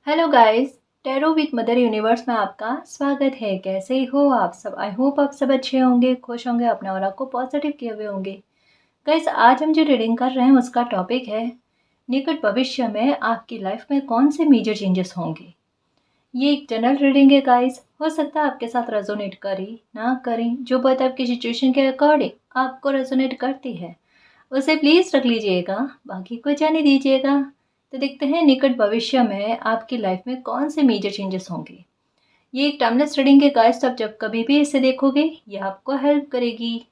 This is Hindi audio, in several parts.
Hello guys. Tarot with mother universe में आपका स्वागत है। कैसे हो आप सब? आई होप आप सब अच्छे होंगे, खुश होंगे, अपने और आपको पॉजिटिव किए हुए होंगे। गाइस, आज हम जो रीडिंग कर रहे हैं उसका टॉपिक है निकट भविष्य में आपकी लाइफ में कौन से मेजर चेंजेस होंगे। ये एक जनरल रीडिंग है गाइस, हो सकता है आपके साथ रेजोनेट करें ना करें, जो बात आपकी सिचुएशन के अकॉर्डिंग आपको रेजोनेट करती है उसे प्लीज़ रख लीजिएगा, बाकी को जाने दीजिएगा। तो देखते हैं निकट भविष्य में आपकी लाइफ में कौन से मेजर चेंजेस होंगे। ये एक टाइमलेस रीडिंग के गाइस, आप जब कभी भी इसे देखोगे ये आपको हेल्प करेगी।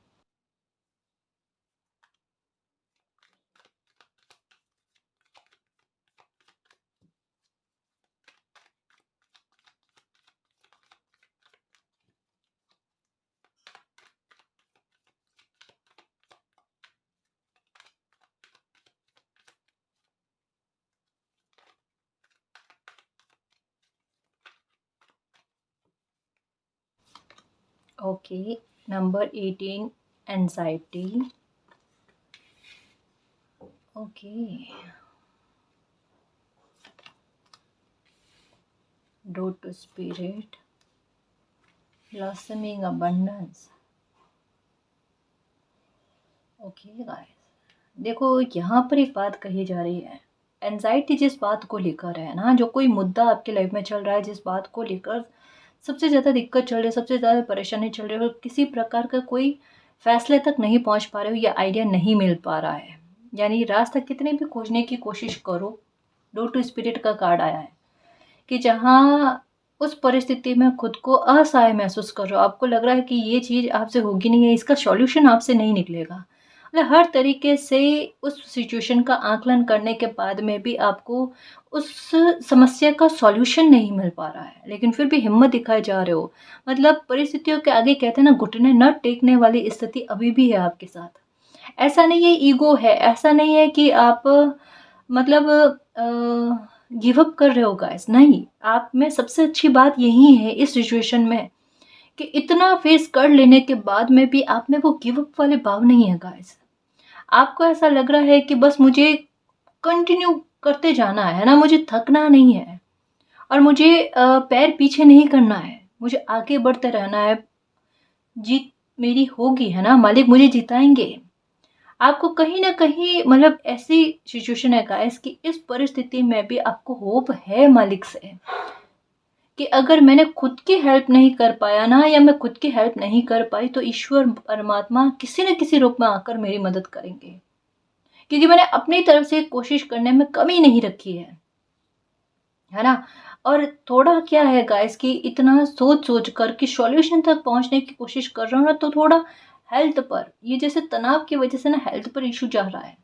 Okay, number 18, anxiety. Okay, root to spirit, blossoming abundance. Okay guys, देखो यहाँ पर एक बात कही जा रही है। एंजाइटी जिस बात को लेकर है ना, जो कोई मुद्दा आपकी लाइफ में चल रहा है, जिस बात को लेकर सबसे ज़्यादा दिक्कत चल रही है, सबसे ज़्यादा परेशानी चल रही है, और किसी प्रकार का कोई फैसले तक नहीं पहुंच पा रहे हो या आइडिया नहीं मिल पा रहा है, यानी रास्ता कितने भी खोजने की कोशिश करो, डो टू स्पिरिट का कार्ड आया है कि जहाँ उस परिस्थिति में खुद को असहाय महसूस कर रहे हो, आपको लग रहा है कि ये चीज़ आपसे होगी नहीं है, इसका सॉल्यूशन आपसे नहीं निकलेगा। मतलब हर तरीके से उस सिचुएशन का आकलन करने के बाद में भी आपको उस समस्या का सॉल्यूशन नहीं मिल पा रहा है, लेकिन फिर भी हिम्मत दिखाए जा रहे हो। मतलब परिस्थितियों के आगे कहते हैं ना, घुटने न टेकने वाली स्थिति अभी भी है आपके साथ। ऐसा नहीं है ईगो है, ऐसा नहीं है कि आप मतलब गिव अप कर रहे हो गाइस, नहीं। आप में सबसे अच्छी बात यही है इस सिचुएशन में कि इतना फेस कर लेने के बाद में भी आप में वो गिव अप वाले भाव नहीं है गाइस। आपको ऐसा लग रहा है कि बस मुझे कंटिन्यू करते जाना है ना, मुझे थकना नहीं है, और मुझे पैर पीछे नहीं करना है, मुझे आगे बढ़ते रहना है। जीत मेरी होगी, है ना, मालिक मुझे जिताएंगे। आपको कहीं न कहीं मतलब ऐसी सिचुएशन है गाइस कि इस परिस्थिति में भी आपको होप है मालिक से कि अगर मैंने खुद की हेल्प नहीं कर पाया ना, या मैं खुद की हेल्प नहीं कर पाई, तो ईश्वर परमात्मा किसी न किसी रूप में आकर मेरी मदद करेंगे, क्योंकि मैंने अपनी तरफ से कोशिश करने में कमी नहीं रखी है ना। और थोड़ा क्या है गाइस कि इतना सोच-सोच कर कि सॉल्यूशन तक पहुँचने की कोशिश कर रहा हूँ ना, तो थोड़ा हेल्थ पर, ये जैसे तनाव की वजह से ना हेल्थ पर इश्यू जा रहा है।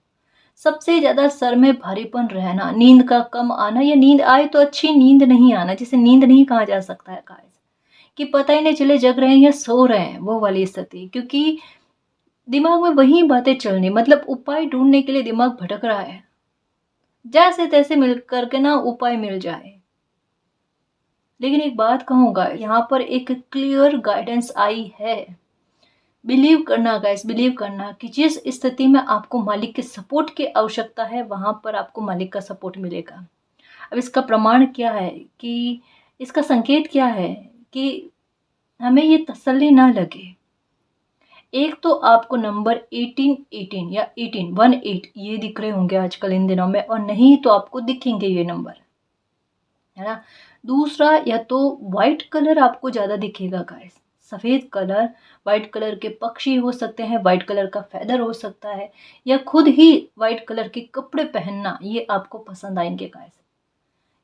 सबसे ज़्यादा सर में भारीपन रहना, नींद का कम आना, या नींद आए तो अच्छी नींद नहीं आना, जिसे नींद नहीं कहा जा सकता है गाइस, कि पता ही नहीं चले जग रहे हैं या सो रहे हैं, वो वाली स्थिति। क्योंकि दिमाग में वही बातें चलनी, मतलब उपाय ढूंढने के लिए दिमाग भटक रहा है, जैसे तैसे मिल करके ना उपाय मिल जाए। लेकिन एक बात कहूँगा, यहाँ पर एक क्लियर गाइडेंस आई है। बिलीव करना गाइस, बिलीव करना कि जिस स्थिति में आपको मालिक के सपोर्ट की आवश्यकता है, वहां पर आपको मालिक का सपोर्ट मिलेगा। अब इसका प्रमाण क्या है, कि इसका संकेत क्या है, कि हमें ये तसल्ली ना लगे। एक तो आपको नंबर 18 या 18 ये दिख रहे होंगे आजकल इन दिनों में, और नहीं तो आपको दिखेंगे ये नंबर, है ना। दूसरा, या तो व्हाइट कलर आपको ज़्यादा दिखेगा गाइस, सफ़ेद कलर। व्हाइट कलर के पक्षी हो सकते हैं, व्हाइट कलर का फैदर हो सकता है, या खुद ही व्हाइट कलर के कपड़े पहनना, ये आपको पसंद आएंगे गाइस।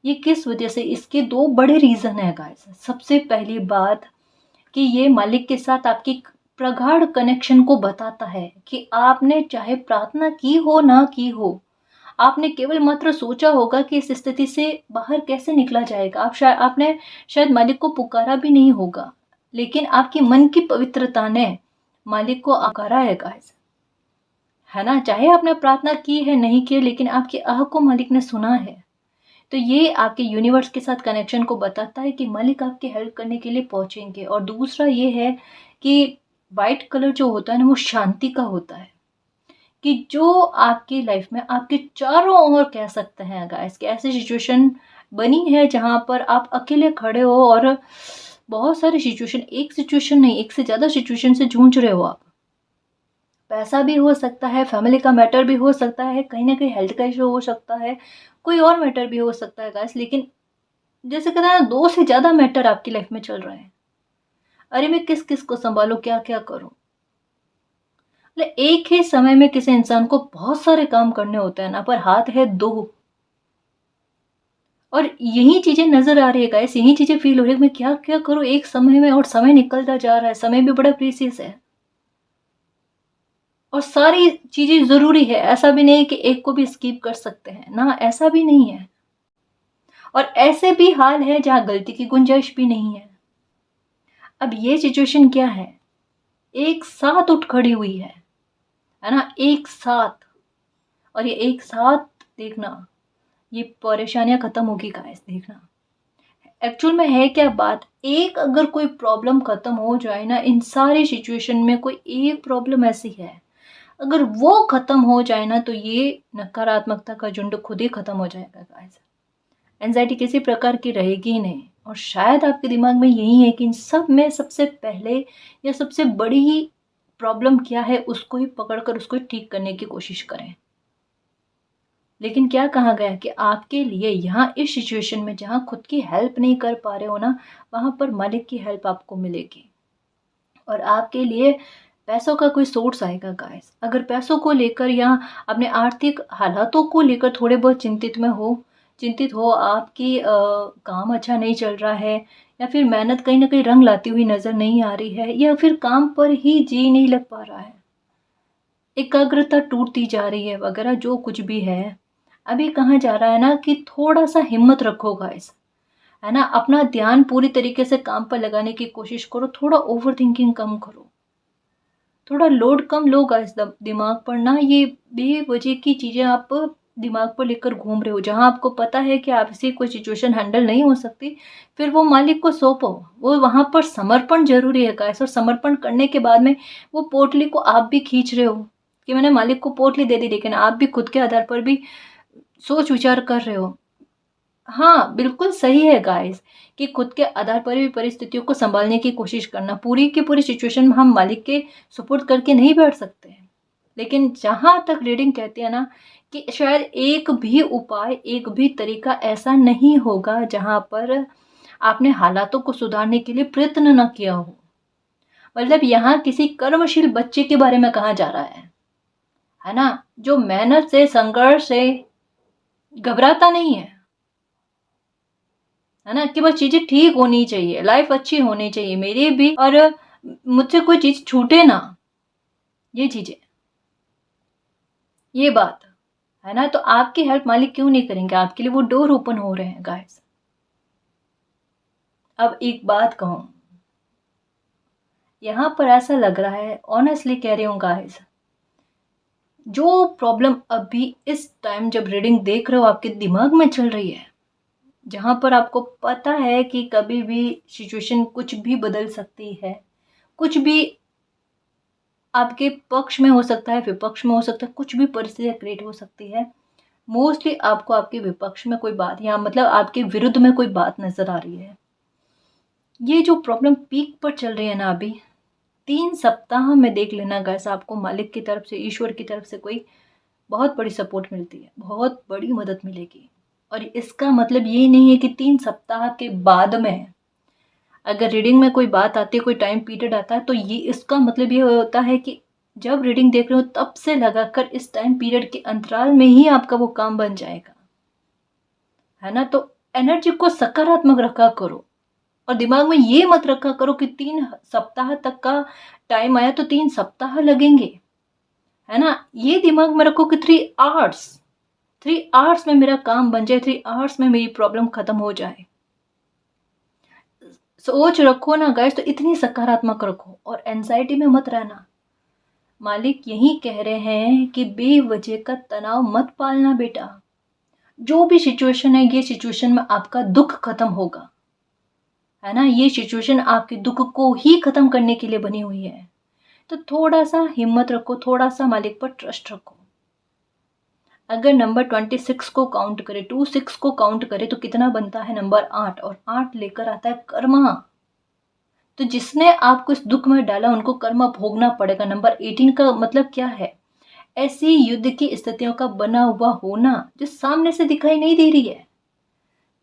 ये किस वजह से, इसके दो बड़े रीज़न है गाइस। सबसे पहली बात कि ये मालिक के साथ आपकी प्रगाढ़ कनेक्शन को बताता है कि आपने चाहे प्रार्थना की हो ना की हो, आपने केवल मात्र सोचा होगा कि इस स्थिति से बाहर कैसे निकला जाएगा। आपने शायद मालिक को पुकारा भी नहीं होगा, लेकिन आपकी मन की पवित्रता ने मालिक को आकारा है गाइस, है ना। चाहे आपने प्रार्थना की है नहीं की, लेकिन आपकी आह को मालिक ने सुना है। तो ये आपके यूनिवर्स के साथ कनेक्शन को बताता है कि मालिक आपकी हेल्प करने के लिए पहुंचेंगे। और दूसरा ये है कि वाइट कलर जो होता है ना, वो शांति का होता है, कि जो आपकी लाइफ में आपके चारों ओर, कह सकते हैं गाइस कि ऐसी सिचुएशन बनी है जहाँ पर आप अकेले खड़े हो और बहुत सारी सिचुएशन, एक सिचुएशन नहीं, एक से ज़्यादा सिचुएशन से जूझ रहे हो आप। पैसा भी हो सकता है, फैमिली का मैटर भी हो सकता है, कहीं न कहीं हेल्थ का इश्यू हो सकता है, कोई और मैटर भी हो सकता है गाइस, लेकिन जैसे कहते हैं ना 2 से ज़्यादा मैटर आपकी लाइफ में चल रहे हैं। अरे मैं किस-किस को सँभालूँ, क्या-क्या करूँ? मतलब एक ही समय में किसी इंसान को बहुत सारे काम करने होते हैं ना, पर हाथ है 2। और यही चीज़ें नज़र आ रही है गाइस, यही चीज़ें फ़ील हो रही है, मैं क्या-क्या करूँ एक समय में, और समय निकलता जा रहा है, समय भी बड़ा प्रीशियस है। और सारी चीज़ें ज़रूरी है, ऐसा भी नहीं है कि एक को भी स्किप कर सकते हैं, ना ऐसा भी नहीं है। और ऐसे भी हाल है जहाँ गलती की गुंजाइश भी नहीं है। अब ये सिचुएशन क्या है? एक साथ उठ खड़ी हुई है ना? एक साथ, और ये एक साथ देखना, ये परेशानियाँ खत्म होगी गाइस, देखना। एक्चुअल में है क्या बात, एक अगर कोई प्रॉब्लम खत्म हो जाए ना, इन सारी सिचुएशन में कोई एक प्रॉब्लम ऐसी है, अगर वो खत्म हो जाए ना, तो ये नकारात्मकता का झुंड खुद ही खत्म हो जाएगा गाइस। एंजाइटी किसी प्रकार की रहेगी ही नहीं। और शायद आपके दिमाग में यही है कि इन सब में सबसे पहले या सबसे बड़ी प्रॉब्लम क्या है, उसको ही पकड़कर उसको ही ठीक करने की कोशिश करें। लेकिन क्या कहा गया कि आपके लिए यहाँ इस सिचुएशन में जहाँ खुद की हेल्प नहीं कर पा रहे हो ना, वहाँ पर मालिक की हेल्प आपको मिलेगी। और आपके लिए पैसों का कोई सोर्स आएगा गाइस। अगर पैसों को लेकर या अपने आर्थिक हालातों को लेकर थोड़े बहुत चिंतित हो, आपकी काम अच्छा नहीं चल रहा है, या फिर मेहनत कहीं न कहीं रंग लाती हुई नज़र नहीं आ रही है, या फिर काम पर ही जी नहीं लग पा रहा है, एकाग्रता टूटती जा रही है वगैरह जो कुछ भी है, अभी कहा जा रहा है ना कि थोड़ा-सा हिम्मत रखो गाइस, है ना? अपना ध्यान पूरी तरीके से काम पर लगाने की कोशिश करो, थोड़ा ओवरथिंकिंग कम करो। थोड़ा लोड कम लो गाइस दिमाग पर ना, ये बेवजह की चीज़ें आप दिमाग पर लेकर घूम रहे हो, जहाँ आपको पता है कि आपसे कोई सिचुएशन हैंडल नहीं हो सकती, फिर वो मालिक को सौंपो। वो वहाँ पर समर्पण ज़रूरी है गाइस, और समर्पण करने के बाद में वो पोटली को आप भी खींच रहे हो कि मैंने मालिक को पोटली दे दी, लेकिन आप भी खुद के आधार पर भी सोच विचार कर रहे हो। हाँ, बिल्कुल सही है गाइस कि खुद के आधार पर भी परिस्थितियों को सँभालने की कोशिश करना। पूरी की पूरी सिचुएशन में हम मालिक के सुपुर्द करके नहीं बैठ सकते हैं। लेकिन जहाँ तक रीडिंग कहती है ना कि शायद एक भी उपाय, एक भी तरीका ऐसा नहीं होगा जहाँ पर आपने हालातों को सुधारने के लिए प्रयत्न ना किया हो। मतलब यहाँ किसी कर्मशील बच्चे के बारे में कहा जा रहा है ना? जो मेहनत से, संघर्ष से घबराता नहीं है ना? कि बस चीज़ें ठीक होनी चाहिए, लाइफ अच्छी होनी चाहिए मेरी भी, और मुझसे कोई चीज़ छूटे ना, ये चीज़ें, ये बात, है ना? तो आपकी हेल्प मालिक क्यों नहीं करेंगे? आपके लिए वो डोर ओपन हो रहे हैं गाइस। अब एक बात कहूँ, यहाँ पर ऐसा लग रहा है, ऑनेस्टली कह रही हूँ गाइस, जो प्रॉब्लम अभी इस टाइम जब रीडिंग देख रहे हो आपके दिमाग में चल रही है, जहाँ पर आपको पता है कि कभी भी सिचुएशन कुछ भी बदल सकती है, कुछ भी आपके पक्ष में हो सकता है, विपक्ष में हो सकता है, कुछ भी परिस्थितियाँ क्रिएट हो सकती है। मोस्टली आपको आपके विपक्ष में कोई बात, या मतलब आपके विरुद्ध में कोई बात नज़र आ रही है। ये जो प्रॉब्लम पीक पर चल रही है ना अभी, 3 सप्ताह में देख लेना गाइस, आपको मालिक की तरफ से, ईश्वर की तरफ से कोई बहुत बड़ी सपोर्ट मिलती है, बहुत बड़ी मदद मिलेगी। और इसका मतलब ये नहीं है कि 3 सप्ताह के बाद में अगर रीडिंग में कोई बात आती है, कोई टाइम पीरियड आता है, तो ये इसका मतलब ये होता है कि जब रीडिंग देख रहे हो तब से लगाकर इस टाइम पीरियड के अंतराल में ही आपका वो काम बन जाएगा, है ना? तो एनर्जी को सकारात्मक रखा करो, और दिमाग में ये मत रखा करो कि 3 सप्ताह तक का टाइम आया तो 3 सप्ताह लगेंगे, है ना? ये दिमाग में रखो कि 3 आवर्स में मेरा काम बन जाए, 3 आवर्स में मेरी प्रॉब्लम खत्म हो जाए। सोच रखो ना गाइस, तो इतनी सकारात्मक रखो और एंजाइटी में मत रहना। मालिक यही कह रहे हैं कि बेवजह का तनाव मत पालना बेटा। जो भी सिचुएशन है, ये सिचुएशन में आपका दुख खत्म होगा, है ना? ये सिचुएशन आपके दुख को ही खत्म करने के लिए बनी हुई है। तो थोड़ा सा हिम्मत रखो, थोड़ा सा मालिक पर ट्रस्ट रखो। अगर नंबर 26 को काउंट करे, 26 को काउंट करे तो कितना बनता है? नंबर 8, और 8 लेकर आता है कर्मा। तो जिसने आपको इस दुख में डाला उनको कर्मा भोगना पड़ेगा। नंबर 18 का मतलब क्या है? ऐसी युद्ध की स्थितियों का बना हुआ होना जो सामने से दिखाई नहीं दे रही है,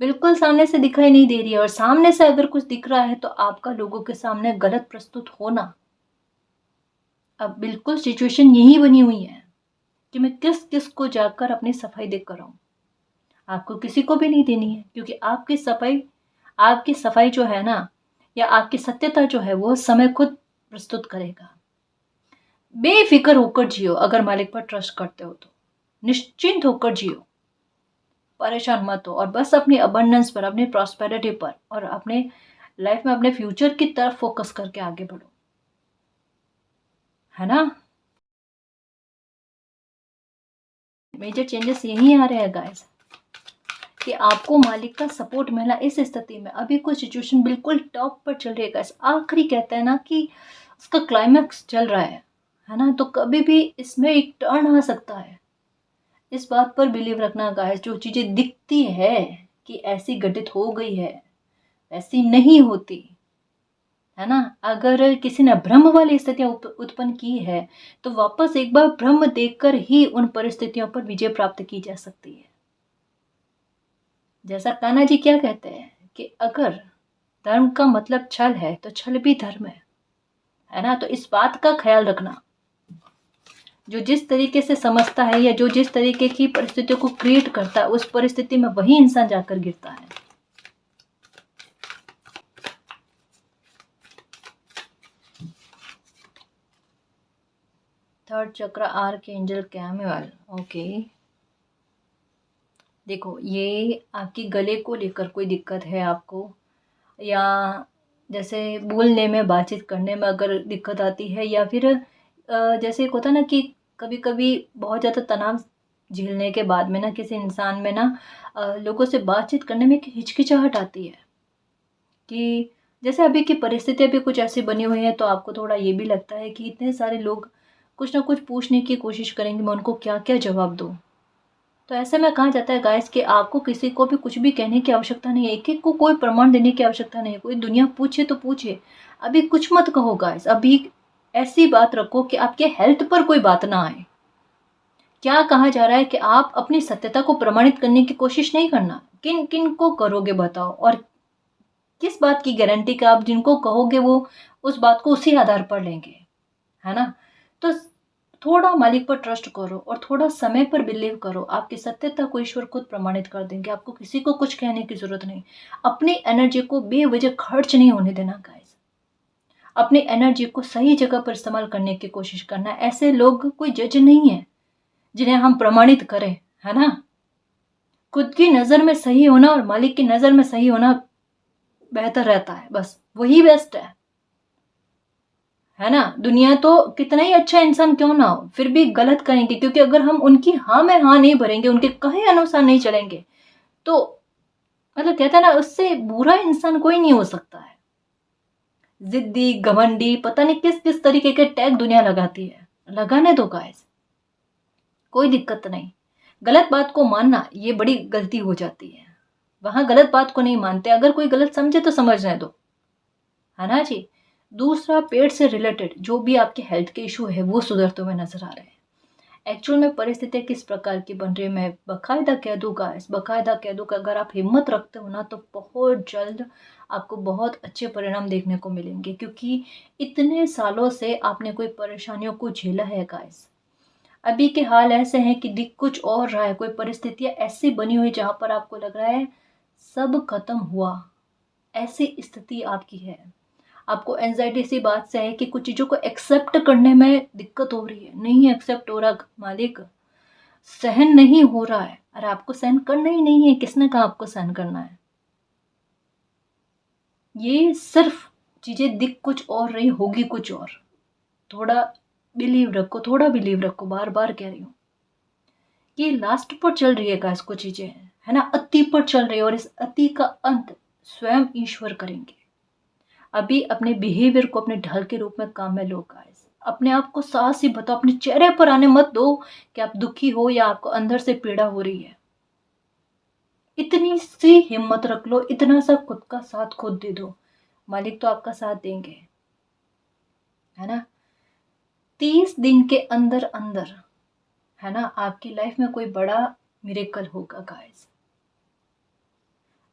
बिल्कुल सामने से दिखाई नहीं दे रही है, और सामने से अगर कुछ दिख रहा है तो आपका लोगों के सामने गलत प्रस्तुत होना। अब बिल्कुल सिचुएशन यही बनी हुई है कि मैं किस किस को जाकर अपनी सफाई देकर आऊं। आपको किसी को भी नहीं देनी है, क्योंकि आपकी सफाई जो है ना, या आपकी सत्यता जो है, वो समय खुद प्रस्तुत करेगा। बेफिक्र होकर जियो, अगर मालिक पर ट्रस्ट करते हो तो निश्चिंत होकर जियो, परेशान मत हो, और बस अपनी अबंडेंस पर, अपनी प्रॉस्पेरिटी पर, और अपने लाइफ में अपने फ्यूचर की तरफ फोकस करके आगे बढ़ो, है ना। मेजर चेंजेस यही आ रहे हैं गाइस, कि आपको मालिक का सपोर्ट मिला इस स्थिति में। अभी कोई सिचुएशन बिल्कुल टॉप पर चल रही है गाइस, आखिरी कहते हैं ना कि उसका क्लाइमैक्स चल रहा है ना, तो कभी भी इसमें एक टर्न आ सकता है। इस बात पर बिलीव रखना गाइस, जो चीजें दिखती है कि ऐसी घटित हो गई है, ऐसी नहीं होती, है ना। अगर किसी ने ब्रह्म वाली स्थितियां उत्पन्न की है, तो वापस एक बार ब्रह्म देखकर ही उन परिस्थितियों पर विजय प्राप्त की जा सकती है। जैसा कान्हा जी क्या कहते हैं कि अगर धर्म का मतलब छल है तो छल भी धर्म है ना। तो इस बात का ख्याल रखना, जो जिस तरीके से समझता है या जो जिस तरीके की परिस्थितियों को क्रिएट करता है, उस परिस्थिति में वही इंसान जाकर गिरता है। थर्ड चक्र आर्क एंजल कैमुअल। ओके, देखो ये आपकी गले को लेकर कोई दिक्कत है आपको, या जैसे बोलने में, बातचीत करने में अगर दिक्कत आती है, या फिर जैसे एक होता है ना कि कभी कभी बहुत ज़्यादा तनाव झेलने के बाद में ना किसी इंसान में ना लोगों से बातचीत करने में एक हिचकिचाहट आती है, कि जैसे अभी की परिस्थितियाँ भी कुछ ऐसी बनी हुई हैं, तो आपको थोड़ा ये भी लगता है कि इतने सारे लोग कुछ ना कुछ पूछने की कोशिश करेंगे, मैं उनको क्या क्या जवाब दूँ। तो ऐसे में कहा जाता है गाइस कि आपको किसी को भी कुछ भी कहने की आवश्यकता नहीं है, एक एक को कोई प्रमाण देने की आवश्यकता नहीं है। कोई दुनिया पूछे तो पूछे, अभी कुछ मत कहो गाइस, अभी ऐसी बात रखो कि आपके हेल्थ पर कोई बात ना आए। क्या कहा जा रहा है कि आप अपनी सत्यता को प्रमाणित करने की कोशिश नहीं करना। किन किन को करोगे बताओ, और किस बात की गारंटी का आप जिनको कहोगे वो उस बात को उसी आधार पर लेंगे, है ना। तो थोड़ा मालिक पर ट्रस्ट करो और थोड़ा समय पर बिलीव करो, आपकी सत्यता को ईश्वर खुद प्रमाणित कर देंगे। आपको किसी को कुछ कहने की जरूरत नहीं। अपनी एनर्जी को बेवजह खर्च नहीं होने देना गाइस, अपनी एनर्जी को सही जगह पर इस्तेमाल करने की कोशिश करना। ऐसे लोग कोई जज नहीं है जिन्हें हम प्रमाणित करें, है ना। खुद की नजर में सही होना और मालिक की नजर में सही होना बेहतर रहता है, बस वही बेस्ट है ना। दुनिया तो कितना ही अच्छा इंसान क्यों ना हो, फिर भी गलत करेंगे, क्योंकि अगर हम उनकी हाँ में हाँ नहीं भरेंगे, उनके कहे अनुसार नहीं चलेंगे, तो मतलब कहते हैं ना, उससे बुरा इंसान कोई नहीं हो सकता है। जिद्दी, घमंडी, पता नहीं किस किस तरीके के टैग दुनिया लगाती है, लगाने दो गाइस, कोई दिक्कत नहीं। गलत बात को मानना ये बड़ी गलती हो जाती है, वहां गलत बात को नहीं मानते। अगर कोई गलत समझे तो समझने दो, है ना जी। दूसरा, पेट से रिलेटेड जो भी आपके हेल्थ के इशू है वो सुधरते हुए नजर आ रहे हैं। एक्चुअल में परिस्थितियाँ किस प्रकार की बन रही है, मैं बकायदा कह दूंगा, इस बकायदा कह दूंगा, अगर आप हिम्मत रखते हो ना तो बहुत जल्द आपको बहुत अच्छे परिणाम देखने को मिलेंगे, क्योंकि इतने सालों से आपने कोई परेशानियों को झेला है गाइस। अभी के हाल ऐसे हैं कि दिख कुछ और रहा है, कोई परिस्थितियाँ ऐसी बनी हुई जहां पर आपको लग रहा है सब खत्म हुआ, ऐसी स्थिति आपकी है। आपको एंजाइटी इसी बात से है कि कुछ चीज़ों को एक्सेप्ट करने में दिक्कत हो रही है, नहीं एक्सेप्ट हो रहा मालिक, सहन नहीं हो रहा है। अरे आपको सहन करना ही नहीं है, किसने कहा आपको सहन करना है। ये सिर्फ चीजें दिख कुछ और रही, होगी कुछ और। थोड़ा बिलीव रखो, थोड़ा बिलीव रखो, बार बार कह रही हूँ। ये लास्ट पर चल रही है गाइस, कुछ चीजें है ना, अति पर चल रही है, और इस अति का अंत स्वयं ईश्वर करेंगे। अभी अपने बिहेवियर को अपने ढाल के रूप में काम में लो गाइस, अपने आप को साहस ही बताओ, अपने चेहरे पर आने मत दो कि आप दुखी हो या आपको अंदर से पीड़ा हो रही है। इतनी सी हिम्मत रख लो, इतना सा खुद का साथ खुद दे दो, मालिक तो आपका साथ देंगे, है ना। 30 दिन के अंदर अंदर, है ना, आपकी लाइफ में कोई बड़ा मिरेकल होगा गाइस।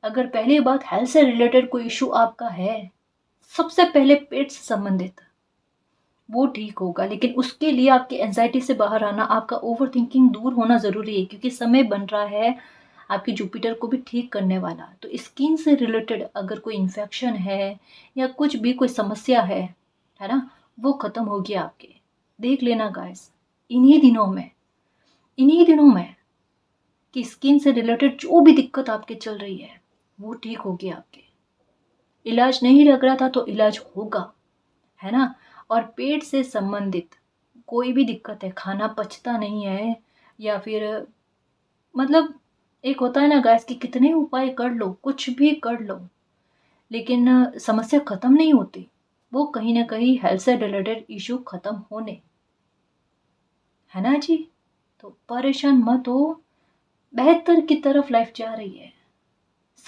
अगर पहली बात हेल्थ से रिलेटेड कोई इशू आपका है, सबसे पहले पेट से संबंधित वो ठीक होगा, लेकिन उसके लिए आपकी एंजाइटी से बाहर आना, आपका ओवर थिंकिंग दूर होना ज़रूरी है, क्योंकि समय बन रहा है आपकी जुपिटर को भी ठीक करने वाला। तो स्किन से रिलेटेड अगर कोई इन्फेक्शन है या कुछ भी कोई समस्या है ना, वो ख़त्म होगी आपके। देख लेना गाइस, इन्हीं दिनों में, इन्हीं दिनों में कि स्किन से रिलेटेड जो भी दिक्कत आपके चल रही है वो ठीक होगी आपके। इलाज नहीं लग रहा था तो इलाज होगा, है ना। और पेट से संबंधित कोई भी दिक्कत है, खाना पचता नहीं है, या फिर मतलब एक होता है ना गैस कि कितने उपाय कर लो, कुछ भी कर लो, लेकिन समस्या ख़त्म नहीं होती, वो कहीं ना कहीं हेल्थ से रिलेटेड इशू ख़त्म होने, है ना जी। तो परेशान मत हो, बेहतर की तरफ लाइफ जा रही है,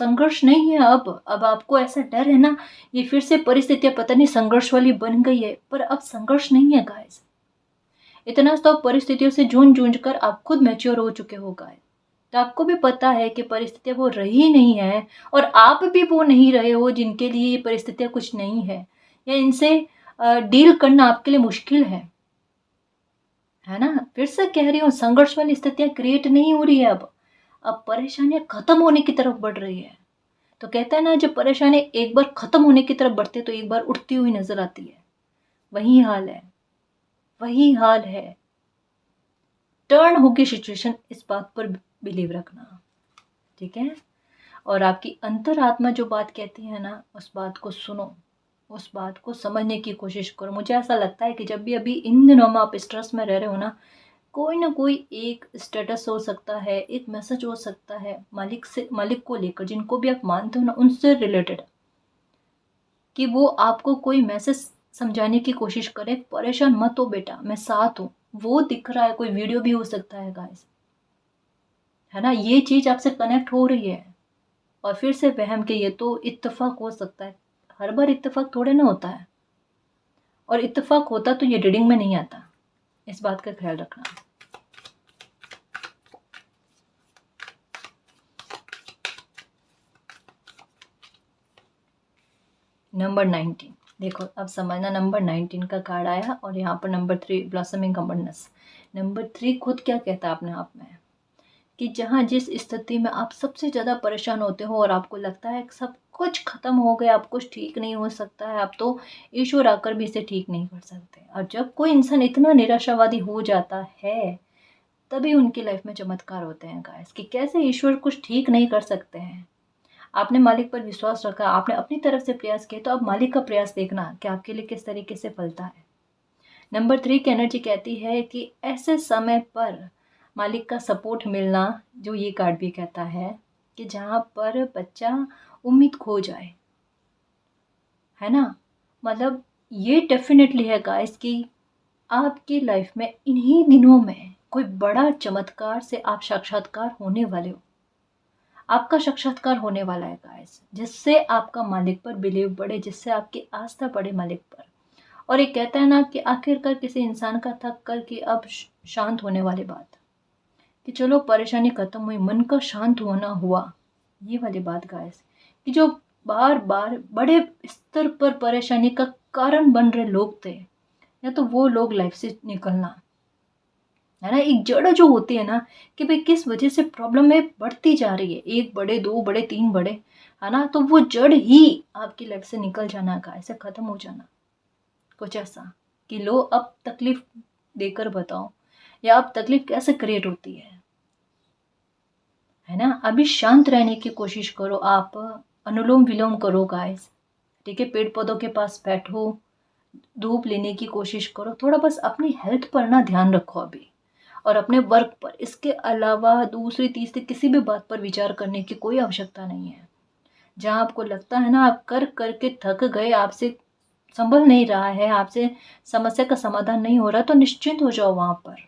संघर्ष नहीं है। अब आपको ऐसा डर है ना, ये फिर से परिस्थितियां पता नहीं संघर्ष वाली बन गई है, पर अब संघर्ष नहीं है गाइस। इतना तो परिस्थितियों से जूझ जूझ कर आप खुद मैच्योर हो चुके हो गाइस। तो आपको भी पता है कि परिस्थितियां वो रही नहीं है, और आप भी वो नहीं रहे हो जिनके लिए ये परिस्थितियां कुछ नहीं है, या इनसे डील करना आपके लिए मुश्किल है ना। फिर से कह रही हूँ, संघर्ष वाली स्थितियां क्रिएट नहीं हो रही है अब परेशानियां खत्म होने की तरफ बढ़ रही है। तो कहता है ना, जब परेशानी एक बार खत्म होने की तरफ बढ़ती है तो एक बार उठती हुई नजर आती है। वही हाल है, वही हाल है। टर्न होगी सिचुएशन, इस बात पर बिलीव रखना, ठीक है। और आपकी अंतरात्मा जो बात कहती है ना, उस बात को सुनो, उस बात को समझने की कोशिश करो। मुझे ऐसा लगता है कि जब भी अभी इन दिनों में आप स्ट्रेस में रह रहे हो ना कोई एक स्टेटस हो सकता है, एक मैसेज हो सकता है मालिक को लेकर, जिनको भी आप मानते हो ना उनसे रिलेटेड, कि वो आपको कोई मैसेज समझाने की कोशिश करे, परेशान मत हो बेटा, मैं साथ हूँ। वो दिख रहा है, कोई वीडियो भी हो सकता है गाइस, है ना। ये चीज आपसे कनेक्ट हो रही है, और फिर से वहम के ये तो इत्तेफाक हो सकता है, हर बार इत्तेफाक थोड़े ना होता है, और इत्तेफाक होता तो ये रीडिंग में नहीं आता, इस बात का ख्याल रखना। नंबर 19, देखो अब समझना, नंबर 19 का कार्ड आया, और यहाँ पर नंबर 3 ब्लॉसमिंग अबंडेंस। नंबर 3 खुद क्या कहता है अपने आप में, कि जहाँ जिस स्थिति में आप सबसे ज़्यादा परेशान होते हो और आपको लगता है कि सब कुछ खत्म हो गया, अब कुछ ठीक नहीं हो सकता है, अब तो ईश्वर आकर भी इसे ठीक नहीं कर सकते। और जब कोई इंसान इतना निराशावादी हो जाता है, तभी उनकी लाइफ में चमत्कार होते हैं गाइस, कि कैसे ईश्वर कुछ ठीक नहीं कर सकते हैं। आपने मालिक पर विश्वास रखा, आपने अपनी तरफ से प्रयास किए, तो अब मालिक का प्रयास देखना कि आपके लिए किस तरीके से फलता है। नंबर 3 की एनर्जी कहती है कि ऐसे समय पर मालिक का सपोर्ट मिलना, जो ये कार्ड भी कहता है, कि जहाँ पर बच्चा उम्मीद खो जाए, है ना। मतलब ये डेफिनेटली है गाइस कि आपकी लाइफ में इन्हीं दिनों में कोई बड़ा चमत्कार से आप साक्षात्कार होने वाले हो, आपका साक्षात्कार होने वाला है गाइस, जिससे आपका मालिक पर बिलीव बढ़े, जिससे आपकी आस्था बढ़े मालिक पर। और ये कहता है ना कि आखिरकार किसी इंसान का थक कर कि अब शांत होने वाली बात, कि चलो परेशानी खत्म हुई, मन का शांत होना हुआ, ये वाली बात गाइस। कि जो बार बार बड़े स्तर पर परेशानी का कारण बन रहे लोग थे, या तो वो लोग लाइफ से निकलना, है ना। एक जड़ जो होती है ना, कि भाई किस वजह से प्रॉब्लम में बढ़ती जा रही है, एक बड़े, दो बड़े, तीन बड़े, है ना, तो वो जड़ ही आपकी लाइफ से निकल जाना का, ऐसे खत्म हो जाना, कुछ ऐसा कि लो अब तकलीफ देकर बताओ, या अब तकलीफ कैसे क्रिएट होती है ना। अभी शांत रहने की कोशिश करो, आप अनुलोम विलोम करो गाइस, ठीक है। पेड़ पौधों के पास बैठो, धूप लेने की कोशिश करो, थोड़ा बस अपनी हेल्थ पर ना ध्यान रखो अभी, और अपने वर्क पर। इसके अलावा दूसरी तीसरी किसी भी बात पर विचार करने की कोई आवश्यकता नहीं है। जहाँ आपको लगता है ना आप कर करके थक गए, आपसे संभल नहीं रहा है, आपसे समस्या का समाधान नहीं हो रहा, तो निश्चिंत हो जाओ वहाँ पर।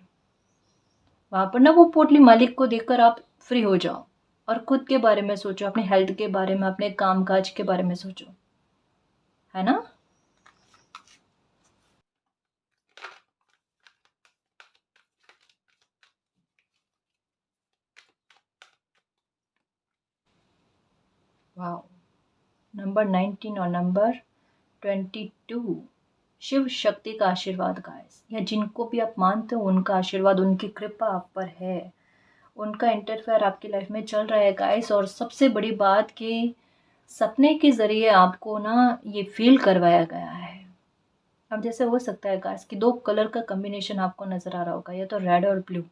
वहाँ पर ना वो पोटली मालिक को देकर आप फ्री हो जाओ और खुद के बारे में सोचो, अपने हेल्थ के बारे में, अपने काम-काज के बारे में सोचो, है ना? वाओ! नंबर 19 और नंबर 22, शिव शक्ति का आशीर्वाद गाइस, या जिनको भी आप मानते हो उनका आशीर्वाद, उनकी कृपा आप पर है, उनका इंटरफेयर आपकी लाइफ में चल रहा है गाइस। और सबसे बड़ी बात कि सपने के ज़रिए आपको ना ये फ़ील करवाया गया है। अब जैसे हो सकता है गाइस कि 2 कलर का कॉम्बिनेशन आपको नज़र आ रहा होगा, या तो रेड और ब्लू,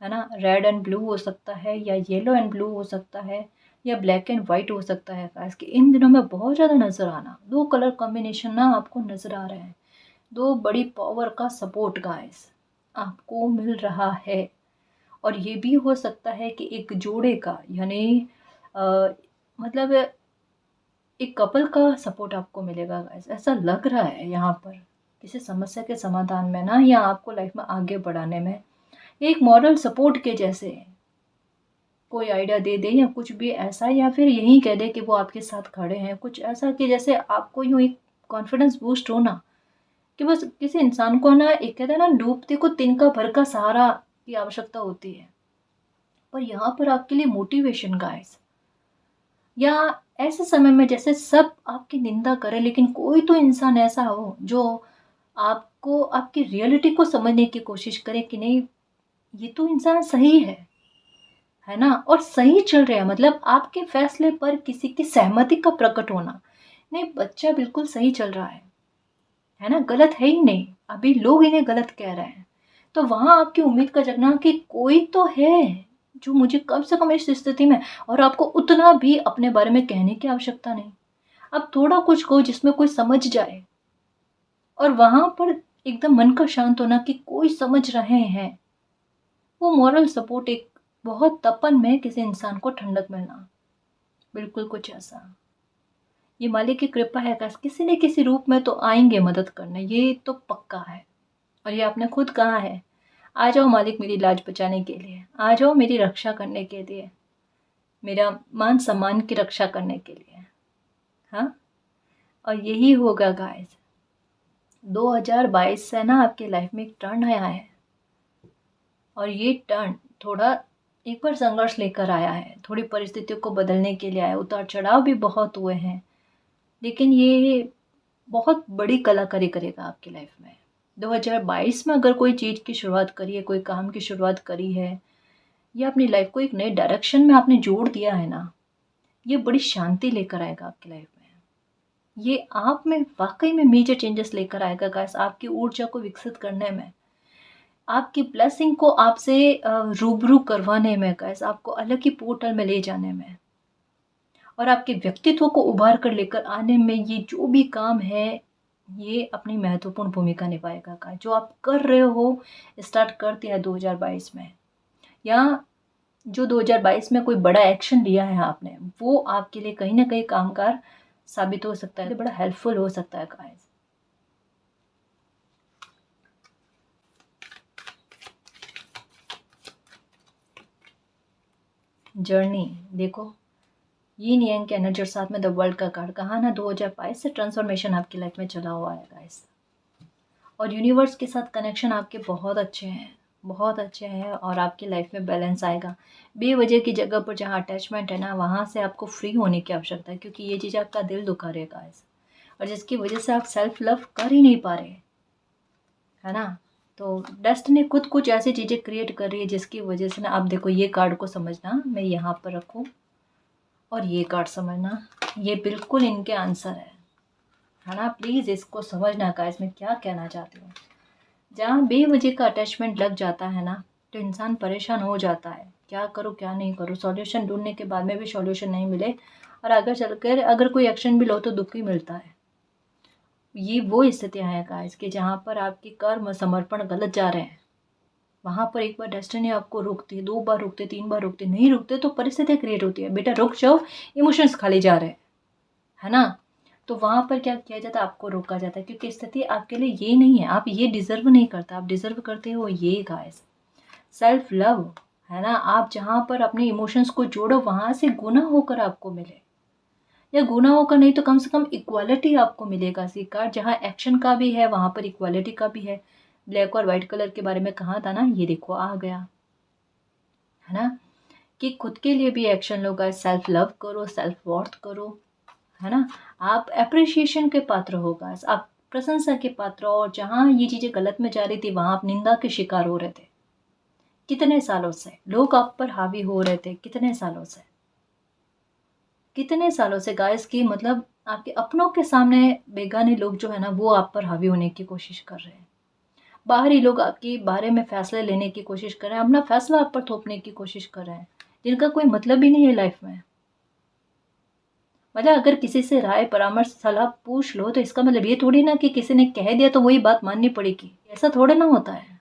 है ना? रेड एंड ब्लू हो सकता है, या येलो एंड ब्लू हो सकता है, या ब्लैक एंड व्हाइट हो सकता है गाइस, कि इन दिनों में बहुत ज़्यादा नज़र आना, 2 कलर कॉम्बिनेशन ना आपको नज़र आ रहे हैं। 2 बड़ी पावर का सपोर्ट गाइस आपको मिल रहा है। और ये भी हो सकता है कि एक जोड़े का, यानी अ, मतलब एक कपल का सपोर्ट आपको मिलेगा गाइस, ऐसा लग रहा है यहाँ पर, किसी समस्या के समाधान में ना, या आपको लाइफ में आगे बढ़ाने में। ये एक मॉरल सपोर्ट के जैसे है, कोई आइडिया दे दे या कुछ भी ऐसा, या फिर यही कह दे कि वो आपके साथ खड़े हैं, कुछ ऐसा कि जैसे आपको यूँ एक कॉन्फिडेंस बूस्ट हो ना, कि बस किसी इंसान को ना, एक कहते हैं ना, डूबते को तिनका भर का सहारा की आवश्यकता होती है, पर यहाँ पर आपके लिए मोटिवेशन गाइस, या ऐसे समय में जैसे सब आपकी निंदा करें, लेकिन कोई तो इंसान ऐसा हो जो आपको, आपकी रियलिटी को समझने की कोशिश करे कि नहीं, ये तो इंसान सही है ना, और सही चल रहा है, मतलब आपके फैसले पर किसी की सहमति का प्रकट होना, नहीं बच्चा बिल्कुल सही चल रहा है ना, गलत है ही नहीं, अभी लोग इन्हें गलत कह रहे हैं, तो वहाँ आपकी उम्मीद का जगना कि कोई तो है जो मुझे कम से कम इस स्थिति में, और आपको उतना भी अपने बारे में कहने की आवश्यकता नहीं, अब थोड़ा कुछ कहो जिसमें कोई समझ जाए, और वहाँ पर एकदम मन का शांत होना कि कोई समझ रहे हैं, वो मॉरल सपोर्ट, एक बहुत तपन में किसी इंसान को ठंडक मिलना, बिल्कुल कुछ ऐसा। ये मालिक की कृपा है गाइस, किसी न किसी रूप में तो आएँगे मदद करने, ये तो पक्का है। और ये आपने खुद कहा है, आ जाओ मालिक मेरी लाज बचाने के लिए, आ जाओ मेरी रक्षा करने के लिए, मेरा मान-सम्मान की रक्षा करने के लिए। हाँ? और यही होगा गाइस, 2022 से ना आपकी लाइफ में एक टर्न आया है, और ये टर्न थोड़ा एक बार संघर्ष लेकर आया है, थोड़ी परिस्थितियों को बदलने के लिए आया है, उतार-चढ़ाव भी बहुत हुए हैं, लेकिन ये बहुत बड़ी कलाकारी करेगा आपकी लाइफ में। 2022 में अगर कोई चीज़ की शुरुआत करी है, कोई काम की शुरुआत करी है, या अपनी लाइफ को एक नए डायरेक्शन में आपने जोड़ दिया है ना, ये बड़ी शांति लेकर आएगा आपकी लाइफ में। ये आप में वाक़ई में मेजर चेंजेस लेकर आएगा गाइस, आपकी ऊर्जा को विकसित करने में, आपकी ब्लेसिंग को आपसे रूबरू करवाने में गाइस, आपको अलग ही पोर्टल में ले जाने में, और आपके व्यक्तित्व को उभार कर लेकर आने में, ये जो भी काम है, ये अपनी महत्वपूर्ण भूमिका निभाएगा गाइस। जो आप कर रहे हो, स्टार्ट कर दिया है 2022 में, या जो 2022 में कोई बड़ा एक्शन लिया है आपने, वो आपके लिए कहीं न कहीं कामगार साबित हो सकता है, बड़ा हेल्पफुल हो सकता है गाइस। जर्नी देखो, यिन यांग की एनर्जी और साथ में द वर्ल्ड का कार्ड, कहा ना 2022 से ट्रांसफॉर्मेशन आपकी लाइफ में चला हुआ है गाइस, और यूनिवर्स के साथ कनेक्शन आपके बहुत अच्छे हैं, बहुत अच्छे हैं, और आपकी लाइफ में बैलेंस आएगा। बेवजह की जगह पर जहाँ अटैचमेंट है ना, वहाँ से आपको फ्री होने की आवश्यकता है, क्योंकि ये चीज़ आपका दिल दुखा रही है गाइस, और जिसकी वजह से आप सेल्फ लव कर ही नहीं पा रहे, है ना? तो डेस्टिनी खुद कुछ ऐसी चीज़ें क्रिएट कर रही है, जिसकी वजह से ना, आप देखो ये कार्ड को समझना, मैं यहाँ पर रखूँ, और ये कार्ड समझना, ये बिल्कुल इनके आंसर है ना? प्लीज़ इसको समझना गाइस, मैं क्या कहना चाहती हूँ। जहाँ बेवजह का अटैचमेंट लग जाता है ना, तो इंसान परेशान हो जाता है, क्या करूँ क्या नहीं करूँ, सॉल्यूशन ढूँढने के बाद में भी सॉल्यूशन नहीं मिले, और आगे चलकर अगर कोई एक्शन भी लो तो दुःख ही मिलता है। ये वो स्थितियाँ हैं गाइस, कि जहाँ पर आपके कर्म समर्पण गलत जा रहे हैं, वहाँ पर एक बार डेस्टिनी आपको रोकती है, 2 बार रोकती है, 3 बार रोकती है, नहीं रुकते तो परिस्थितियाँ क्रिएट होती है, बेटा रुक जाओ, इमोशंस खाली जा रहे हैं, है ना? तो वहाँ पर क्या किया जाता है, आपको रोका जाता है, क्योंकि स्थिति आपके लिए ये नहीं है, आप ये डिज़र्व नहीं करते, आप डिज़र्व करते हो ये गाइस सेल्फ लव, है ना। आप जहाँ पर अपने इमोशंस को जोड़ो वहाँ से गुना होकर आपको मिले, या गुना होकर नहीं तो कम से कम इक्वालिटी आपको मिलेगा। सीखा जहाँ एक्शन का भी है वहाँ पर इक्वालिटी का भी है। ब्लैक और वाइट कलर के बारे में कहा था ना, ये देखो आ गया, है ना। कि खुद के लिए भी एक्शन लो गाइस, सेल्फ लव करो, सेल्फ वर्थ करो, है ना। आप अप्रिशिएशन के पात्र हो गाइस, आप प्रशंसा के पात्र हो। और जहाँ ये चीज़ें गलत में जा रही थी वहाँ आप निंदा के शिकार हो रहे थे, कितने सालों से लोग आप पर हावी हो रहे थे, कितने सालों से गाइस की मतलब आपके अपनों के सामने बेगाने लोग जो है ना वो आप पर हावी होने की कोशिश कर रहे हैं। बाहरी लोग आपके बारे में फैसले लेने की कोशिश कर रहे हैं, अपना फैसला आप पर थोपने की कोशिश कर रहे हैं, जिनका कोई मतलब ही नहीं है लाइफ में। मतलब अगर किसी से राय परामर्श सलाह पूछ लो तो इसका मतलब ये थोड़ी ना कि किसी ने कह दिया तो वही बात माननी पड़ेगी, ऐसा थोड़े ना होता है।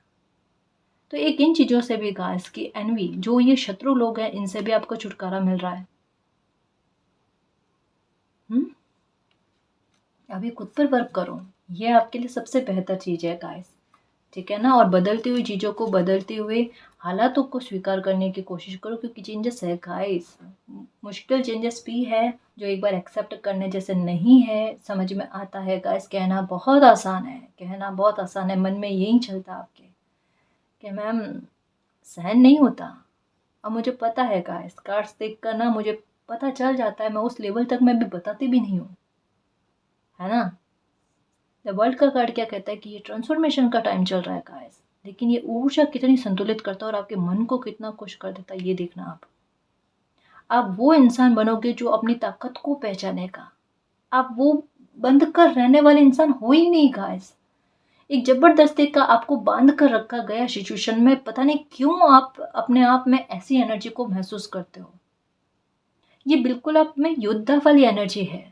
तो एक इन चीज़ों से भी गाइस की एनवी, जो ये शत्रु लोग हैं, इनसे भी आपको छुटकारा मिल रहा है। अभी खुद पर वर्क करो, ये आपके लिए सबसे बेहतर चीज़ है गाइस, ठीक है ना। और बदलती हुई चीज़ों को, बदलते हुए हालातों को स्वीकार करने की कोशिश करो, क्योंकि चेंजेस है गाइस, मुश्किल चेंजेस भी है जो एक बार एक्सेप्ट करने जैसे नहीं है। समझ में आता है गाइस, कहना बहुत आसान है, कहना बहुत आसान है, मन में यही चलता आपके कि मैम सहन नहीं होता। अब मुझे पता है गाइस, कार्ड्स देख कर ना मुझे पता चल जाता है, मैं उस लेवल तक मैं भी बताती भी नहीं हूँ, है ना। द वर्ल्ड का कार्ड क्या कहता है कि ये ट्रांसफॉर्मेशन का टाइम चल रहा है गाइस, लेकिन ये ऊर्जा कितनी संतुलित करता है और आपके मन को कितना खुश कर देता है, ये देखना। आप वो इंसान बनोगे जो अपनी ताकत को पहचानेगा। आप वो बंद कर रहने वाले इंसान हो ही नहीं गाइस। एक जबरदस्ती का आपको बांध कर रखा गया सिचुएशन में पता नहीं क्यों आप अपने आप में ऐसी एनर्जी को महसूस करते हो। ये बिल्कुल आप में योद्धा वाली एनर्जी है।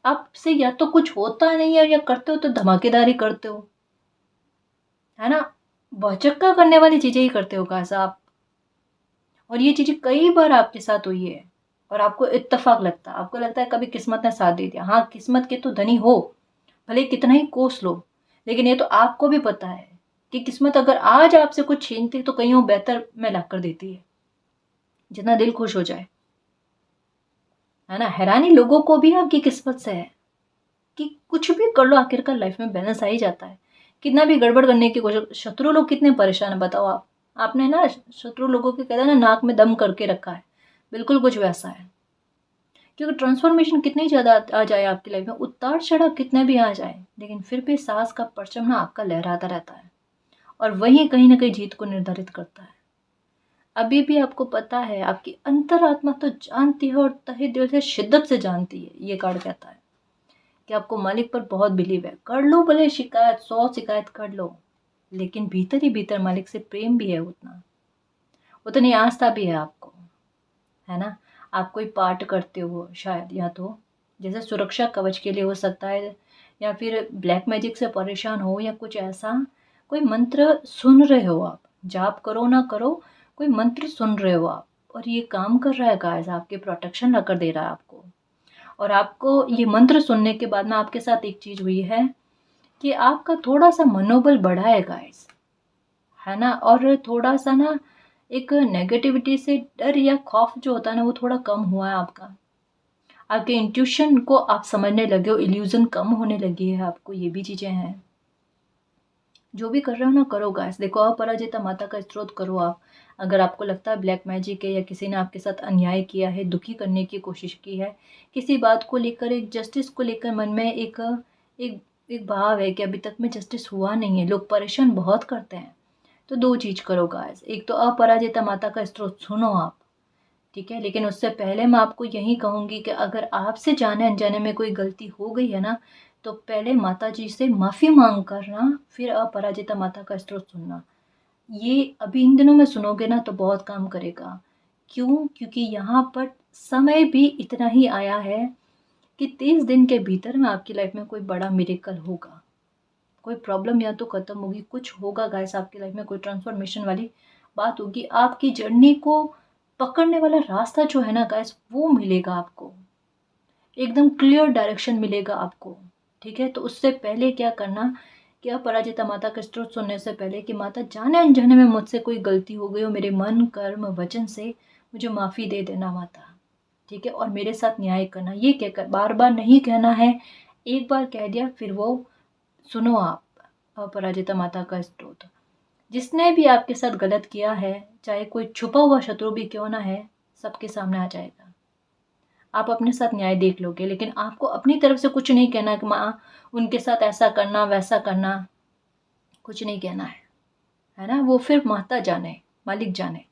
आपसे या तो कुछ होता नहीं है, या करते हो तो धमाकेदारी करते हो, है ना। भौचक्का करने वाली चीजें ही करते हो गाइस आप। और ये चीजें कई बार आपके साथ हुई है और आपको इत्तेफाक लगता है, आपको लगता है कभी किस्मत ने साथ दे दिया। हाँ, किस्मत के तो धनी हो, भले कितना ही कोस लो, लेकिन ये तो आपको भी पता है कि किस्मत अगर आज आपसे कुछ छीनती तो कहीं वो बेहतर में ला कर देती है, जितना दिल खुश हो जाए, है ना। हैरानी लोगों को भी आपकी किस्मत से है कि कुछ भी कर लो आखिरकार लाइफ में बैलेंस आ ही जाता है। कितना भी गड़बड़ करने की कोशिश, शत्रु लोग कितने परेशान है बताओ आप। आपने ना शत्रु लोगों के कहते हैं ना नाक में दम करके रखा है, बिल्कुल कुछ वैसा है। क्योंकि ट्रांसफॉर्मेशन कितनी ज़्यादा आ जाए आपकी लाइफ में, उतार चढ़ाव कितने भी आ जाए, लेकिन फिर भी साहस का परचम ना आपका लहराता रहता है और वही कहीं ना कहीं जीत को निर्धारित करता है। अभी भी आपको पता है, आपकी अंतरात्मा तो जानती है और तहे दिल से शिद्दत से जानती है, ये कार्ड कहता है कि आपको मालिक पर बहुत बिलीव है। कर लो भले शिकायत, 100 शिकायत कर लो, लेकिन भीतर ही भीतर मालिक से प्रेम भी है, उतना उतनी आस्था भी है आपको, है ना। आप कोई पाठ करते हो शायद, या तो जैसे सुरक्षा कवच के लिए हो सकता है, या फिर ब्लैक मैजिक से परेशान हो, या कुछ ऐसा कोई मंत्र सुन रहे हो आप, जाप करो ना करो, कोई मंत्र सुन रहे हो आप और ये काम कर रहा है गाइस, आपके प्रोटेक्शन ला कर दे रहा है आपको। और आपको ये मंत्र सुनने के बाद में आपके साथ एक चीज़ हुई है कि आपका थोड़ा सा मनोबल बढ़ा है गाइस, है ना। और थोड़ा सा ना एक नेगेटिविटी से डर या खौफ जो होता है ना वो थोड़ा कम हुआ है आपका। आपके इंट्यूशन को आप समझने लगे हो, इल्यूजन कम होने लगी है आपको, ये भी चीज़ें हैं। जो भी कर रहे हो ना करो गाइस, देखो अपराजिता माता का स्त्रोत करो आप। अगर आपको लगता है ब्लैक मैजिक है या किसी ने आपके साथ अन्याय किया है, दुखी करने की कोशिश की है, किसी बात को लेकर, एक जस्टिस को लेकर मन में एक एक एक भाव है कि अभी तक में जस्टिस हुआ नहीं है, लोग परेशान बहुत करते हैं, तो दो चीज़ करो गाइस। एक तो अपराजिता माता का स्त्रोत सुनो आप, ठीक है। लेकिन उससे पहले मैं आपको यही कहूँगी कि अगर आपसे जाने अनजाने में कोई गलती हो गई है ना, तो पहले माता जी से माफ़ी मांग करना, फिर अपराजिता माता का स्त्रोत सुनना। ये अभी इन दिनों में सुनोगे ना तो बहुत काम करेगा। क्यों? क्योंकि यहाँ पर समय भी इतना ही आया है कि 30 दिन के भीतर में आपकी लाइफ में कोई बड़ा मिरेकल होगा, कोई प्रॉब्लम या तो खत्म होगी, कुछ होगा गाइस आपकी लाइफ में, कोई ट्रांसफॉर्मेशन वाली बात होगी। आपकी जर्नी को पकड़ने वाला रास्ता जो है ना गाइस वो मिलेगा आपको। एकदम क्लियर डायरेक्शन मिलेगा आपको। ठीक है, तो उससे पहले क्या करना कि अपराजिता माता का स्तोत्र सुनने से पहले कि माता, जाने अनजाने में मुझसे कोई गलती हो गई हो मेरे मन कर्म वचन से, मुझे माफ़ी दे देना माता। ठीक है, और मेरे साथ न्याय करना, ये कहकर बार बार नहीं कहना है, एक बार कह दिया फिर वो सुनो आप अपराजिता माता का स्तोत्र। जिसने भी आपके साथ गलत किया है, चाहे कोई छुपा हुआ शत्रु भी क्यों ना है, सबके सामने आ जाएगा। आप अपने साथ न्याय देख लोगे, लेकिन आपको अपनी तरफ से कुछ नहीं कहना कि माँ उनके साथ ऐसा करना वैसा करना, कुछ नहीं कहना है ना। वो फिर माता जाने, मालिक जाने।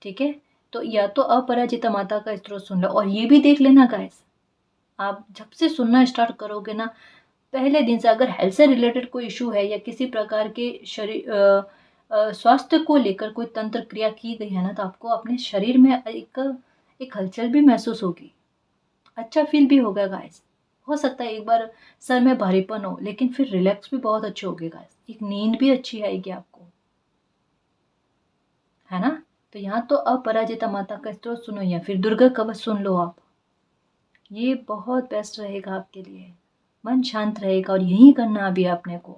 ठीक है, तो या तो अपराजिता माता का स्तोत्र सुन लो, और ये भी देख लेना गाइस, आप जब से सुनना स्टार्ट करोगे ना, पहले दिन से अगर हेल्थ से रिलेटेड कोई इशू है या किसी प्रकार के शरीर स्वास्थ्य को लेकर कोई तंत्र क्रिया की गई है ना, तो आपको अपने शरीर में एक हलचल भी महसूस होगी, अच्छा फील भी होगा गाइस। हो सकता है एक बार सर में भारीपन हो, लेकिन फिर रिलैक्स भी बहुत अच्छे होगे गाइस, एक नींद भी अच्छी आएगी आपको, है ना। तो यहाँ तो अपराजिता माता का स्तोत्र सुनो या फिर दुर्गा कवच सुन लो आप, ये बहुत बेस्ट रहेगा आपके लिए, मन शांत रहेगा। और यही करना अभी आपने को,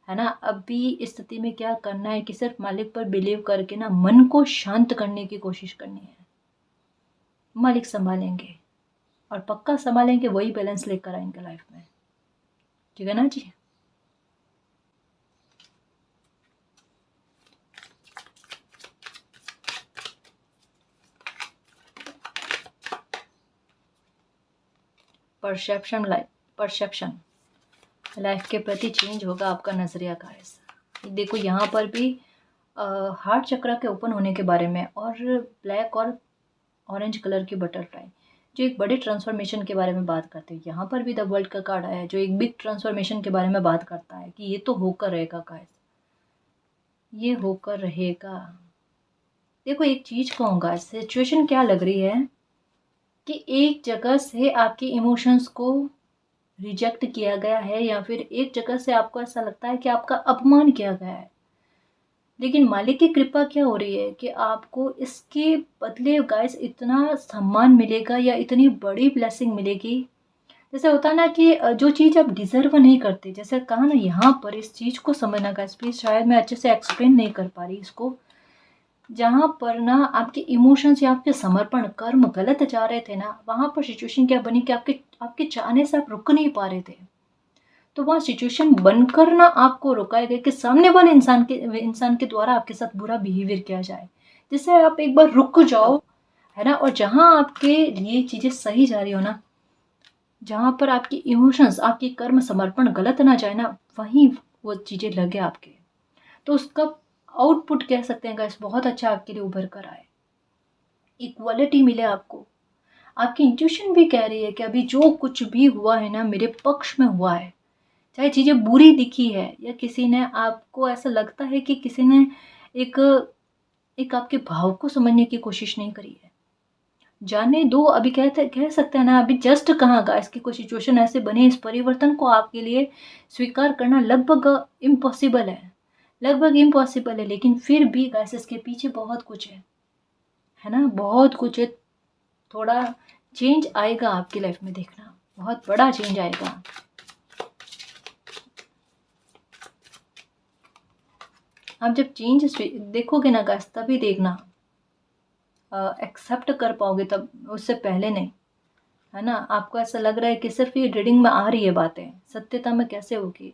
है ना। अभी इस स्थिति में क्या करना है कि सिर्फ मालिक पर बिलीव करके ना मन को शांत करने की कोशिश करनी है। मालिक संभालेंगे, और पक्का संभालेंगे, वही बैलेंस लेकर आएंगे लाइफ में। ठीक है ना जी। परसेप्शन लाइफ के प्रति चेंज होगा आपका नजरिया गाइस। देखो यहाँ पर भी हार्ट चक्र के ओपन होने के बारे में, और ब्लैक और ऑरेंज कलर की बटरफ्लाई, जो एक बड़े ट्रांसफॉर्मेशन के बारे में बात करते हैं। यहाँ पर भी द वर्ल्ड का कार्ड आया है, जो एक बिग ट्रांसफॉर्मेशन के बारे में बात करता है कि ये तो होकर रहेगा गाइस, ये होकर रहेगा। देखो एक चीज कहूँगा, सिचुएशन क्या लग रही है कि एक जगह से आपके इमोशंस को रिजेक्ट किया गया है, या फिर एक जगह से आपको ऐसा लगता है कि आपका अपमान किया गया है। लेकिन मालिक की कृपा क्या हो रही है कि आपको इसके बदले गाइस इतना सम्मान मिलेगा, या इतनी बड़ी ब्लेसिंग मिलेगी। जैसे होता है ना कि जो चीज़ आप डिजर्व नहीं करते, जैसे कहा ना, यहाँ पर इस चीज़ को समझना गाइस प्लीज, शायद मैं अच्छे से एक्सप्लेन नहीं कर पा रही इसको। जहाँ पर ना आपके इमोशंस या आपके समर्पण कर्म गलत जा रहे थे ना, वहाँ पर सिचुएशन क्या बनी कि आपके आपके चाहने से आप रुक नहीं पा रहे थे। तो वहाँ सिचुएशन बनकर ना आपको रोका गया कि सामने वाले इंसान के द्वारा आपके साथ बुरा बिहेवियर किया जाए, जिससे आप एक बार रुक जाओ, है ना। और जहाँ आपके लिए चीज़ें सही जा रही हो ना, जहाँ पर आपकी इमोशंस, आपकी कर्म समर्पण गलत ना जाए ना, वहीं वो चीज़ें लगे आपके, तो उसका आउटपुट कह सकते हैं गाइस बहुत अच्छा आपके लिए उभर कर आए, इक्वालिटी मिले आपको। आपकी इंट्यूशन भी कह रही है कि अभी जो कुछ भी हुआ है ना, मेरे पक्ष में हुआ है। चाहे चीज़ें बुरी दिखी है, या किसी ने आपको ऐसा लगता है कि किसी ने एक एक आपके भाव को समझने की कोशिश नहीं करी है, जाने दो। अभी कह सकते हैं ना, अभी जस्ट कहाँ गाइस की कोई सिचुएशन ऐसे बने, इस परिवर्तन को आपके लिए स्वीकार करना लगभग इम्पॉसिबल है, लगभग इम्पॉसिबल है। लेकिन फिर भी गाइस इसके पीछे बहुत कुछ है ना, बहुत कुछ है। थोड़ा चेंज आएगा आपकी लाइफ में, देखना बहुत बड़ा चेंज आएगा। आप जब चेंज देखोगे ना गाइस, तभी देखना एक्सेप्ट कर पाओगे, तब, उससे पहले नहीं, है ना। आपको ऐसा लग रहा है कि सिर्फ ये रीडिंग में आ रही है बातें, सत्यता में कैसे होगी,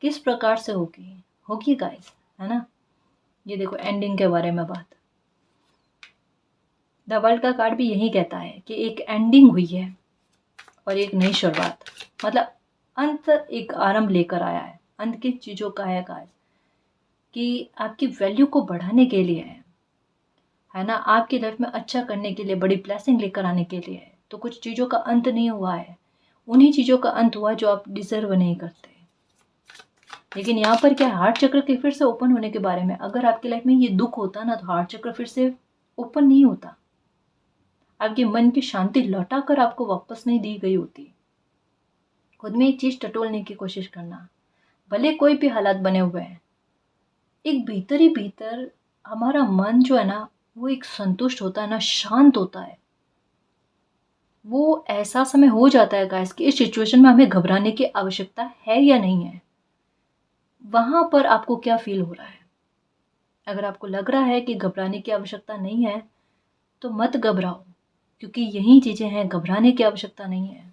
किस प्रकार से होगी, होगी गाइस, है ना। ये देखो एंडिंग के बारे में बात, द वर्ल्ड का कार्ड भी यही कहता है कि एक एंडिंग हुई है और एक नई शुरुआत, मतलब अंत एक आरंभ लेकर आया है। अंत की चीज़ों का है गाइस, कि आपकी वैल्यू को बढ़ाने के लिए है ना, आपकी लाइफ में अच्छा करने के लिए, बड़ी ब्लेसिंग लेकर आने के लिए है। तो कुछ चीज़ों का अंत नहीं हुआ है, उन्हीं चीज़ों का अंत हुआ जो आप डिजर्व नहीं करते। लेकिन यहाँ पर क्या, हार्ट चक्र के फिर से ओपन होने के बारे में, अगर आपकी लाइफ में ये दुख होता ना, तो हार्ट चक्र फिर से ओपन नहीं होता, आपके मन की शांति लौटा कर आपको वापस नहीं दी गई होती। खुद में एक चीज़ टटोलने की कोशिश करना, भले कोई भी हालात बने हुए हैं, एक भीतर ही भीतर हमारा मन जो है ना, वो एक संतुष्ट होता है ना, शांत होता है। वो ऐसा समय हो जाता है गाइस कि इस सिचुएशन में हमें घबराने की आवश्यकता है या नहीं है। वहाँ पर आपको क्या फ़ील हो रहा है? अगर आपको लग रहा है कि घबराने की आवश्यकता नहीं है, तो मत घबराओ, क्योंकि यही चीज़ें हैं, घबराने की आवश्यकता नहीं है।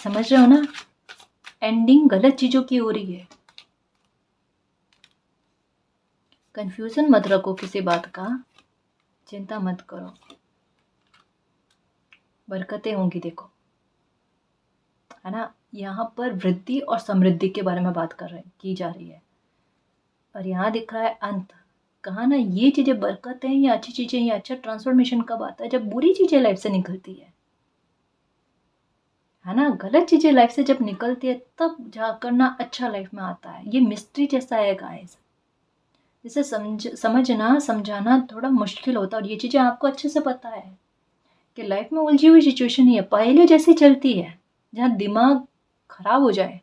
समझ रहे हो ना? एंडिंग गलत चीज़ों की हो रही है। कन्फ्यूज़न मत रखो किसी बात का, चिंता मत करो, बरकतें होंगी देखो, है ना? यहाँ पर वृद्धि और समृद्धि के बारे में बात की जा रही है। और यहाँ दिख रहा है अंत। कहा ना, ये चीज़ें बरकत हैं या अच्छी चीज़ें या अच्छा ट्रांसफॉर्मेशन कब आता है? जब बुरी चीज़ें लाइफ से निकलती है ना? गलत चीज़ें लाइफ से जब निकलती है तब जाकर ना अच्छा लाइफ में आता है। ये मिस्ट्री जैसा है गाइस, जिसे समझना समझाना थोड़ा मुश्किल होता है। और ये चीज़ें आपको अच्छे से पता है कि लाइफ में उलझी हुई सिचुएशन ही है, पहले जैसी चलती है, जहाँ दिमाग खराब हो जाए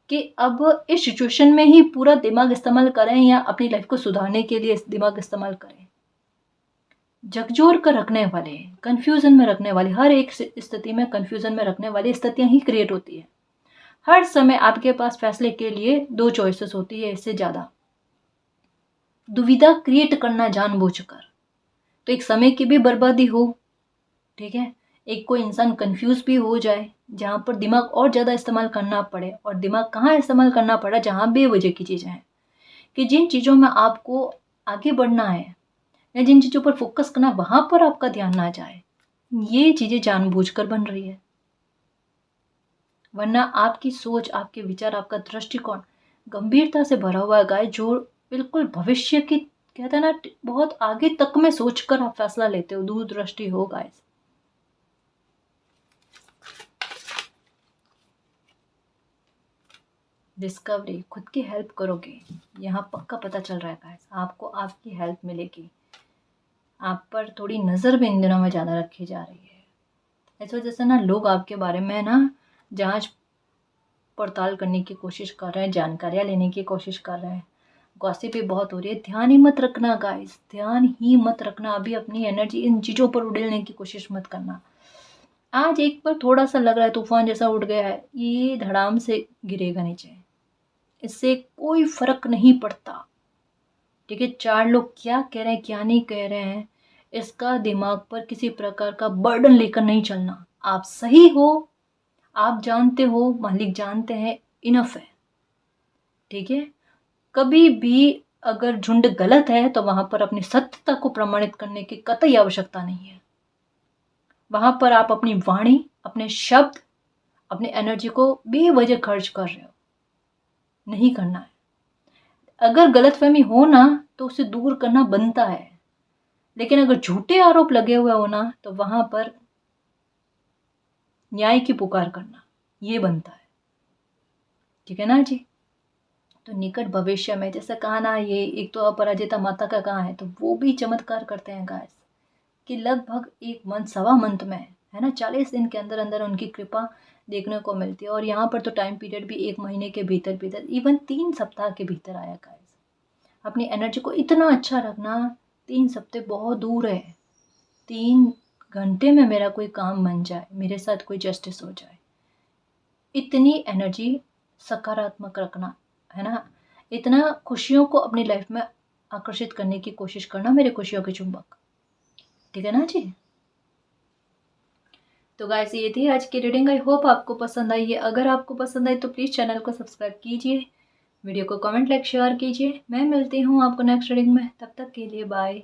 कि अब इस सिचुएशन में ही पूरा दिमाग इस्तेमाल करें या अपनी लाइफ को सुधारने के लिए दिमाग इस्तेमाल करें। झकझोर कर रखने वाले, कन्फ्यूज़न में रखने वाले, हर एक स्थिति में कन्फ्यूज़न में रखने वाली स्थितियाँ ही क्रिएट होती है। हर समय आपके पास फैसले के लिए 2 चॉइसेस होती है, इससे ज़्यादा। दुविधा क्रिएट करना जानबूझकर, तो एक समय की भी बर्बादी हो, ठीक है? एक कोई इंसान कन्फ्यूज़ भी हो जाए, जहाँ पर दिमाग और ज़्यादा इस्तेमाल करना पड़े। और दिमाग कहाँ इस्तेमाल करना पड़ा? जहाँ बेवजह की चीज़ें हैं, कि जिन चीज़ों में आपको आगे बढ़ना है या जिन चीज़ों पर फ़ोकस करना, वहाँ पर आपका ध्यान ना जाए। ये चीज़ें जानबूझकर बन रही है। वरना आपकी सोच, आपके विचार, आपका दृष्टिकोण गंभीरता से भरा हुआ है गाइस, जो बिल्कुल भविष्य की, कहते हैं ना, बहुत आगे तक में सोचकर आप फैसला लेते हो, दूरदृष्टि हो गाइस। डिस्कवरी, खुद की हेल्प करोगे, यहाँ पक्का पता चल रहा है गाइस, आपको आपकी हेल्प मिलेगी। आप पर थोड़ी नज़र भी इन दिनों में ज़्यादा रखी जा रही है। इस वजह से ना लोग आपके बारे में ना जांच पड़ताल करने की कोशिश कर रहे हैं, जानकारियाँ लेने की कोशिश कर रहे हैं। गॉसिप भी बहुत हो रही है। ध्यान ही मत रखना गाइस, ध्यान ही मत रखना। अभी अपनी एनर्जी इन चीज़ों पर उड़ेलने की कोशिश मत करना। आज एक बार थोड़ा सा लग रहा है तूफान जैसा उठ गया है, ये धड़ाम से गिरेगा नीचे, इससे कोई फर्क नहीं पड़ता। ठीक है, 4 लोग क्या कह रहे हैं क्या नहीं कह रहे हैं, इसका दिमाग पर किसी प्रकार का बर्डन लेकर नहीं चलना। आप सही हो, आप जानते हो, मालिक जानते हैं, इनफ है। ठीक है, कभी भी अगर झुंड गलत है तो वहां पर अपनी सत्यता को प्रमाणित करने की कतई आवश्यकता नहीं है। वहां पर आप अपनी वाणी, अपने शब्द, अपनी एनर्जी को बेवजह खर्च कर रहे हो, नहीं करना है। अगर गलतफहमी हो ना तो उसे दूर करना बनता है, लेकिन अगर झूठे आरोप लगे हुए हो ना तो वहां पर न्याय की पुकार करना ये बनता है। ठीक है ना जी? तो निकट भविष्य में, जैसे कहा ना, ये एक तो अपराजिता माता का कहा है, तो वो भी चमत्कार करते हैं गाइस, कि लगभग 1 मंथ, सवा मंथ में, है ना, 40 दिन के अंदर अंदर उनकी कृपा देखने को मिलती है। और यहाँ पर तो टाइम पीरियड भी 1 महीने के भीतर भीतर, इवन 3 सप्ताह के भीतर आया गाइस। अपनी एनर्जी को इतना अच्छा रखना, 3 सप्ताह बहुत दूर है। 3 घंटे में मेरा कोई काम बन जाए, मेरे साथ कोई जस्टिस हो जाए, इतनी एनर्जी सकारात्मक रखना, है ना? इतना खुशियों को अपनी लाइफ में आकर्षित करने की कोशिश करना, मेरे खुशियों के चुंबक। ठीक है ना जी? तो गाइस, ये थी आज की रीडिंग। आई होप आपको पसंद आई है। अगर आपको पसंद आई तो प्लीज़ चैनल को सब्सक्राइब कीजिए, वीडियो को कमेंट, लाइक, शेयर कीजिए। मैं मिलती हूँ आपको नेक्स्ट रीडिंग में, तब तक के लिए बाय।